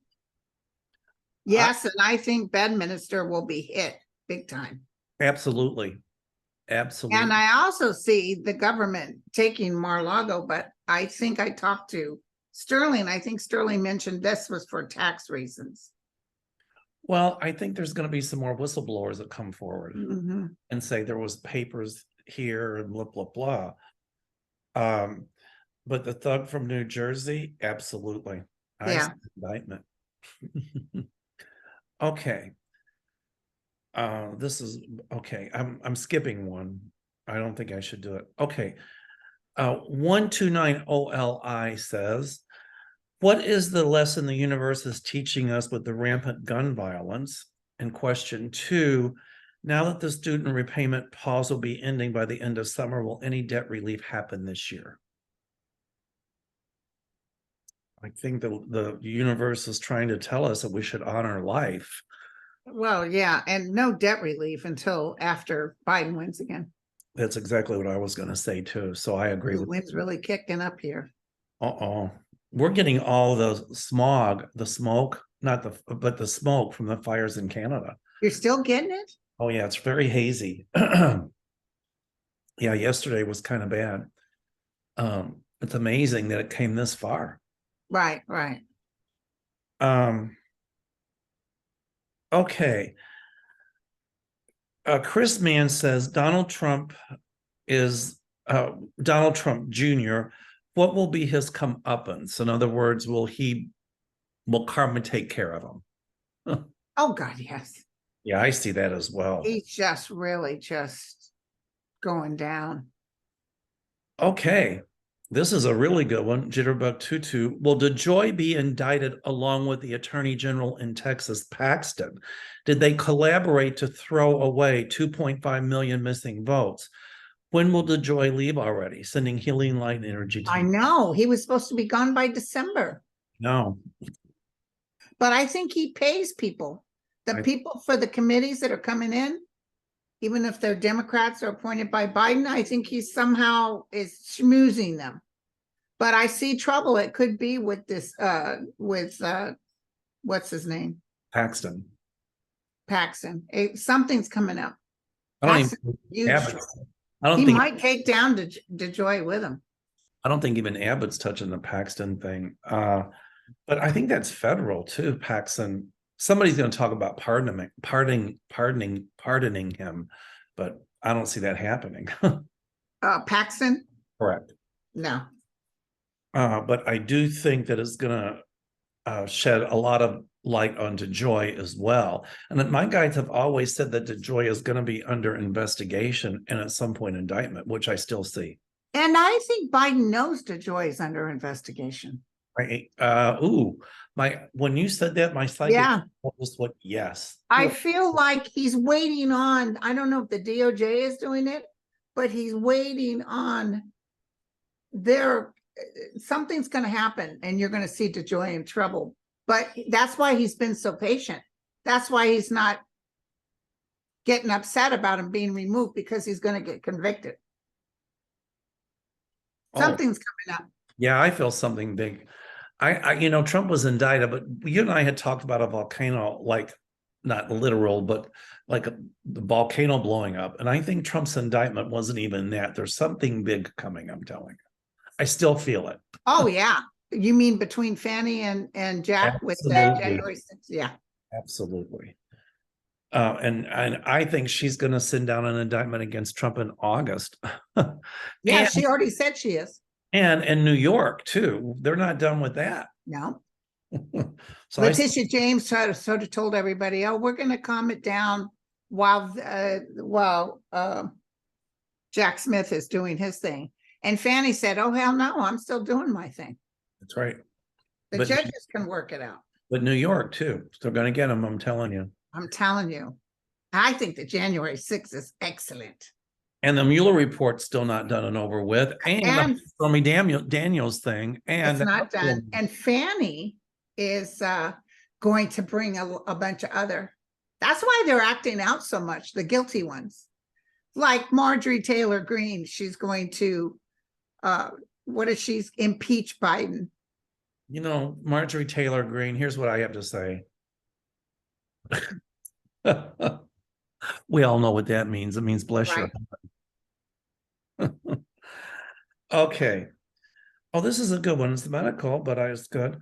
Yes, and I think Bedminster will be hit big time. Absolutely. Absolutely. And I also see the government taking Mar-a-Lago, but I think I talked to Sterling. I think Sterling mentioned this was for tax reasons. Well, I think there's going to be some more whistleblowers that come forward and say there was papers here and blah, blah, blah. But the thug from New Jersey, absolutely. Yeah. Indictment. Okay. This is okay. I'm skipping one. I don't think I should do it. Okay. 129 OLI says, what is the lesson the universe is teaching us with the rampant gun violence? And question 2, now that the student repayment pause will be ending by the end of summer, will any debt relief happen this year? I think the universe is trying to tell us that we should honor life. Well, yeah, and no debt relief until after Biden wins again. That's exactly what I was going to say too. So I agree. The wind's really kicking up here. We're getting all the smog, the smoke, but the smoke from the fires in Canada. You're still getting it? Oh yeah, it's very hazy. Yeah, yesterday was kind of bad. It's amazing that it came this far. Right. Okay. Chris Mann says Donald Trump Jr. What will be his comeuppance? In other words, will Carmen take care of him? Oh God, yes. Yeah, I see that as well. He's just really just going down. Okay. This is a really good one. Jitterbug Tutu. Will DeJoy be indicted along with the Attorney General in Texas, Paxton? Did they collaborate to throw away 2.5 million missing votes? When will DeJoy leave already? Sending healing light and energy to I know he was supposed to be gone by December, No. but I think he pays people. The people for the committees that are coming in, even if they're Democrats or appointed by Biden, I think he somehow is schmoozing them. But I see trouble. It could be with this, what's his name? Paxton. Paxton. Something's coming up. I don't Paxton, even huge Abbott. trouble. I don't He think might take down DeJoy with him. I don't think even Abbott's touching the Paxton thing. But I think that's federal too, Paxton. Somebody's going to talk about pardoning him, but I don't see that happening. Paxton? Correct. No. But I do think that it's going to shed a lot of light on DeJoy as well. And that my guides have always said that DeJoy is going to be under investigation and at some point indictment, which I still see. And I think Biden knows DeJoy is under investigation. Right. When you said that, my psychic was what, yes. I feel like he's waiting on, I don't know if the DOJ is doing it, but he's waiting on something's going to happen and you're going to see DeJoy in trouble. But that's why he's been so patient. That's why he's not getting upset about him being removed, because he's going to get convicted. Something's coming up. Yeah, I feel something big. Trump was indicted, but you and I had talked about a volcano, like not literal, but like the volcano blowing up. And I think Trump's indictment wasn't even that. There's something big coming, I'm telling you. I still feel it. Oh, yeah. You mean between Fannie and Jack with January 6th? Yeah. Absolutely. And I think she's going to send down an indictment against Trump in August. Yeah, she already said she is. And in New York, too. They're not done with that. No. So Letitia James sort of told everybody, oh, we're going to calm it down while Jack Smith is doing his thing. And Fannie said, oh, hell no, I'm still doing my thing. That's right. The judges can work it out. But New York, too. They're going to get them, I'm telling you. I'm telling you. I think the January 6th is excellent. And the Mueller report's still not done and over with. And the Stormy Daniels thing. And it's not done. And Fannie is going to bring a bunch of other. That's why they're acting out so much, the guilty ones. Like Marjorie Taylor Greene, she's going to, impeach Biden. Marjorie Taylor Greene, here's what I have to say. We all know what that means. It means bless your heart. Okay. Oh, this is a good one. It's medical, but it's good.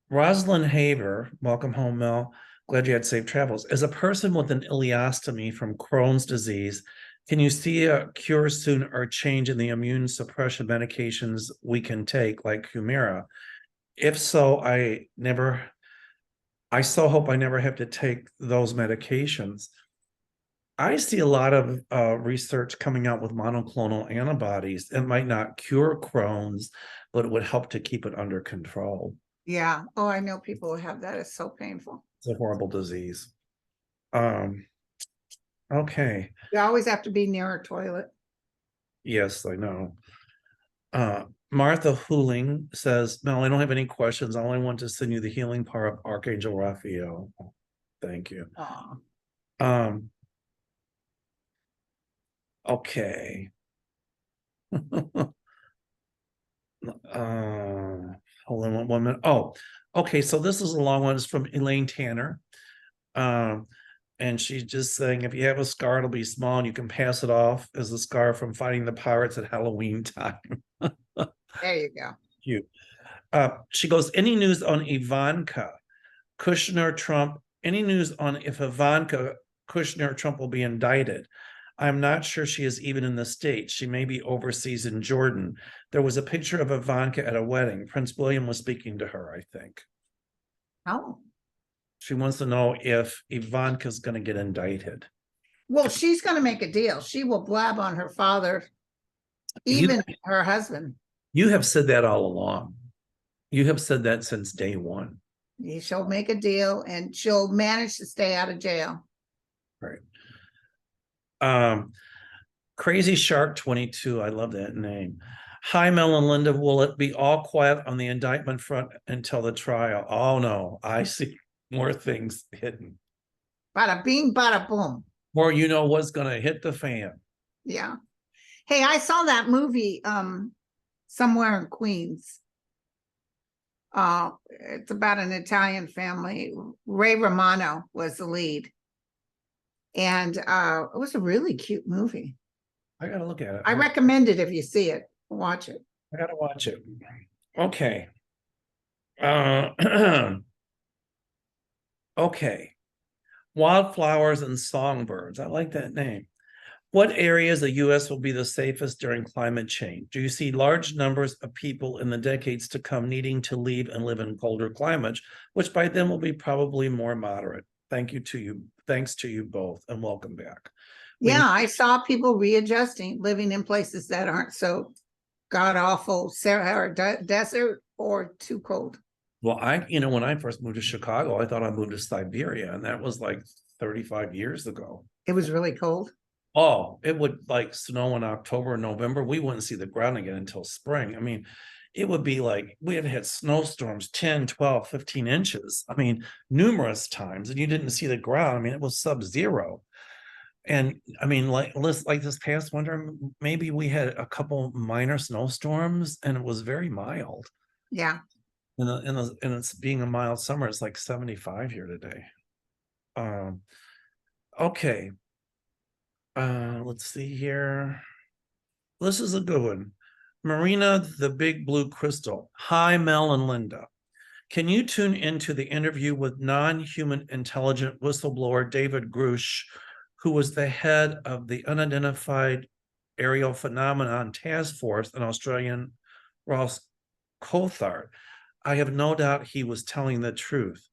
Rosalind Haver, welcome home, Mel. Glad you had safe travels. As a person with an ileostomy from Crohn's disease, can you see a cure soon or change in the immune suppression medications we can take, like Humira? If so, I so hope I never have to take those medications. I see a lot of research coming out with monoclonal antibodies. It might not cure Crohn's, but it would help to keep it under control. Yeah. Oh, I know people who have that. It's so painful. It's a horrible disease. Okay. You always have to be near a toilet. Yes, I know. Martha Hooling says, Mel, I don't have any questions. I only want to send you the healing power of Archangel Raphael. Thank you. Okay. Hold on 1 minute. Oh, okay. So this is a long one. It's from Elaine Tanner. And she's just saying, if you have a scar, it'll be small and you can pass it off as a scar from fighting the pirates at Halloween time. There you go. Cute. She goes, any news on Ivanka, Kushner, Trump? Any news on if Ivanka, Kushner, Trump will be indicted? I'm not sure she is even in the States. She may be overseas in Jordan. There was a picture of Ivanka at a wedding. Prince William was speaking to her, I think. Oh. She wants to know if Ivanka's going to get indicted. Well, she's going to make a deal. She will blab on her father, even her husband. You have said that all along. You have said that since day one. She'll make a deal and she'll manage to stay out of jail. Right. Crazy Shark 22. I love that name. Hi, Mel and Linda. Will it be all quiet on the indictment front until the trial? Oh no, I see more things hidden. Bada bing, bada boom. Or you know what's gonna hit the fan. Yeah. Hey, I saw that movie somewhere in Queens. It's about an Italian family. Ray Romano was the lead. And it was a really cute movie. I gotta look at it. I recommend it if you see it. Watch it. I gotta watch it. Okay. Okay. Wildflowers and songbirds. I like that name. What areas the U.S. will be the safest during climate change? Do you see large numbers of people in the decades to come needing to leave and live in colder climates, which by then will be probably more moderate? Thank you to you. Thanks to you both, and welcome back. Yeah, I saw people readjusting, living in places that aren't so god awful Sahara desert or too cold. Well, when I first moved to Chicago, I thought I moved to Siberia, and that was like 35 years ago. It was really cold. Oh, it would like snow in October and November. We wouldn't see the ground again until spring. I mean, it would be like we have had snowstorms 10, 12, 15 inches. I mean, numerous times, and you didn't see the ground. I mean, it was sub-zero. And I mean, like this past winter, maybe we had a couple minor snowstorms and it was very mild. Yeah. And it's being a mild summer, it's like 75 here today. Okay. Let's see here. This is a good one. Marina, the Big Blue Crystal. Hi, Mel and Linda. Can you tune into the interview with non-human intelligent whistleblower David Grush, who was the head of the Unidentified Aerial Phenomenon Task Force in Australian Ross Coulthard? I have no doubt he was telling the truth.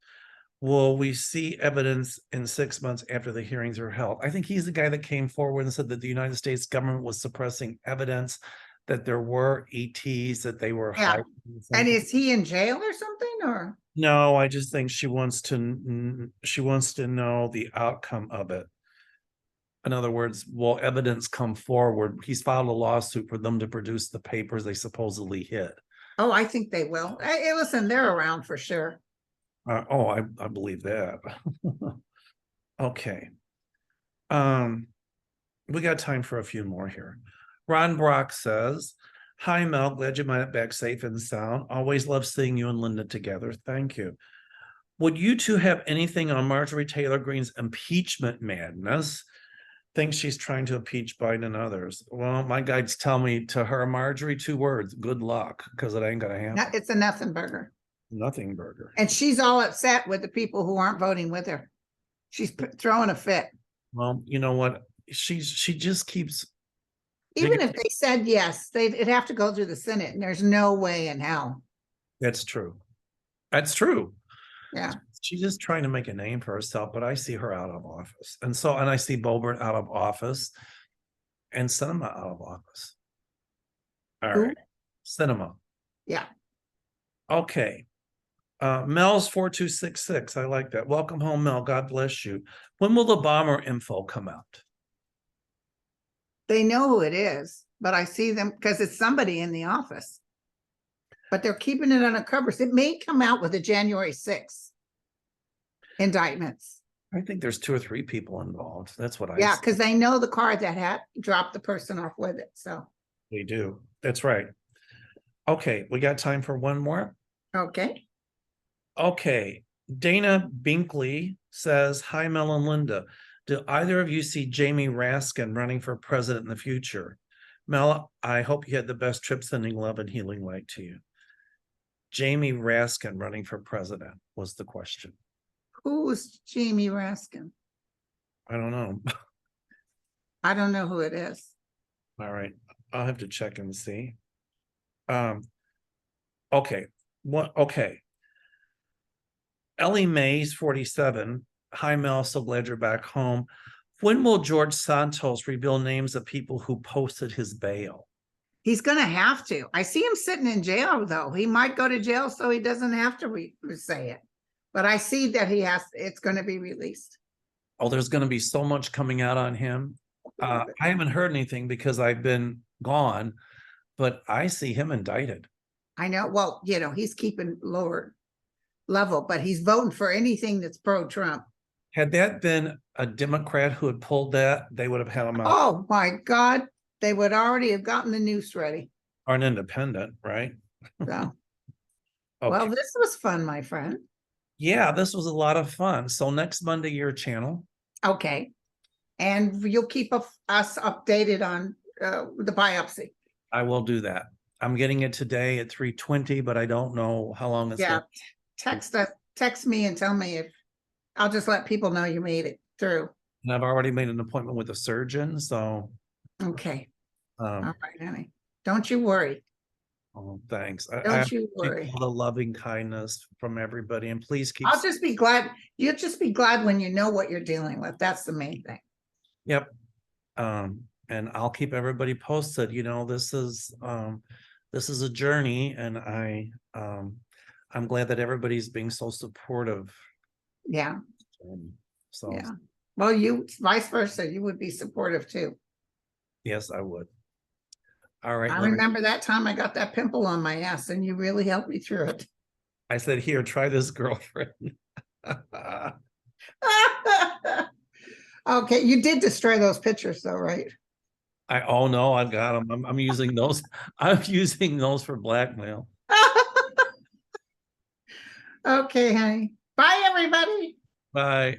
Will we see evidence in 6 months after the hearings are held? I think he's the guy that came forward and said that the United States government was suppressing evidence that there were ETs, that they were Yeah. hiding. And is he in jail or something, or? No, I just think she wants to know the outcome of it. In other words, will evidence come forward? He's filed a lawsuit for them to produce the papers they supposedly hid. Oh, I think they will. Hey, listen, they're around for sure. I believe that. Okay. We got time for a few more here. Ron Brock says, hi, Mel. Glad you made it back safe and sound. Always love seeing you and Linda together. Thank you. Would you two have anything on Marjorie Taylor Greene's impeachment madness? Thinks she's trying to impeach Biden and others. Well, my guides tell me to her, Marjorie, 2 words, good luck, because it ain't going to happen. It's a nothing burger. Nothing burger. And she's all upset with the people who aren't voting with her. She's throwing a fit. Well, you know what? She just keeps. Even if they said yes, it'd have to go through the Senate, and there's no way in hell. That's true. That's true. Yeah. She's just trying to make a name for herself, but I see her out of office. And I see Boebert out of office and Sinema out of office. All right. Sinema. Yeah. Okay. Mel's 4266. I like that. Welcome home, Mel. God bless you. When will the bomber info come out? They know who it is, but I see them because it's somebody in the office. But they're keeping it under covers. It may come out with the January 6th indictments. I think there's 2 or 3 people involved. That's what I Yeah, because they know the car that had dropped the person off with it. So they do. That's right. Okay, we got time for one more. Okay. Okay. Dana Binkley says, hi, Mel and Linda. Do either of you see Jamie Raskin running for president in the future? Mel, I hope you had the best trip, sending love and healing light to you. Jamie Raskin running for president was the question. Who's Jamie Raskin? I don't know. I don't know who it is. All right. I'll have to check and see. Okay. Okay. Ellie Mays, 47. Hi, Mel. So glad you're back home. When will George Santos reveal names of people who posted his bail? He's gonna have to. I see him sitting in jail, though. He might go to jail so he doesn't have to say it. But I see that it's gonna be released. Oh, there's going to be so much coming out on him. I haven't heard anything because I've been gone, but I see him indicted. I know. Well, he's keeping lower level, but he's voting for anything that's pro-Trump. Had that been a Democrat who had pulled that, they would have had him out. Oh my God. They would already have gotten the noose ready. Or an independent, right? So, Okay. well, this was fun, my friend. Yeah, this was a lot of fun. So next Monday, your channel. Okay. And you'll keep us updated on the biopsy. I will do that. I'm getting it today at 3:20, but I don't know how long it's going to text me and tell me if I'll just let people know you made it through. And I've already made an appointment with a surgeon, so. Okay. All right, honey. Don't you worry. Oh, thanks. Don't you worry. All the loving kindness from everybody, and please keep. I'll just be glad. You'll just be glad when you know what you're dealing with. That's the main thing. Yep. And I'll keep everybody posted. This is a journey, and I'm glad that everybody's being so supportive. Yeah. So yeah. Well, you vice versa, you would be supportive too. Yes, I would. All right. I remember that time I got that pimple on my ass and you really helped me through it. I said, here, try this, girlfriend. Okay, you did destroy those pictures though, right? Oh no, I've got them. I'm using those. I'm using those for blackmail. Okay, honey. Bye, everybody. Bye.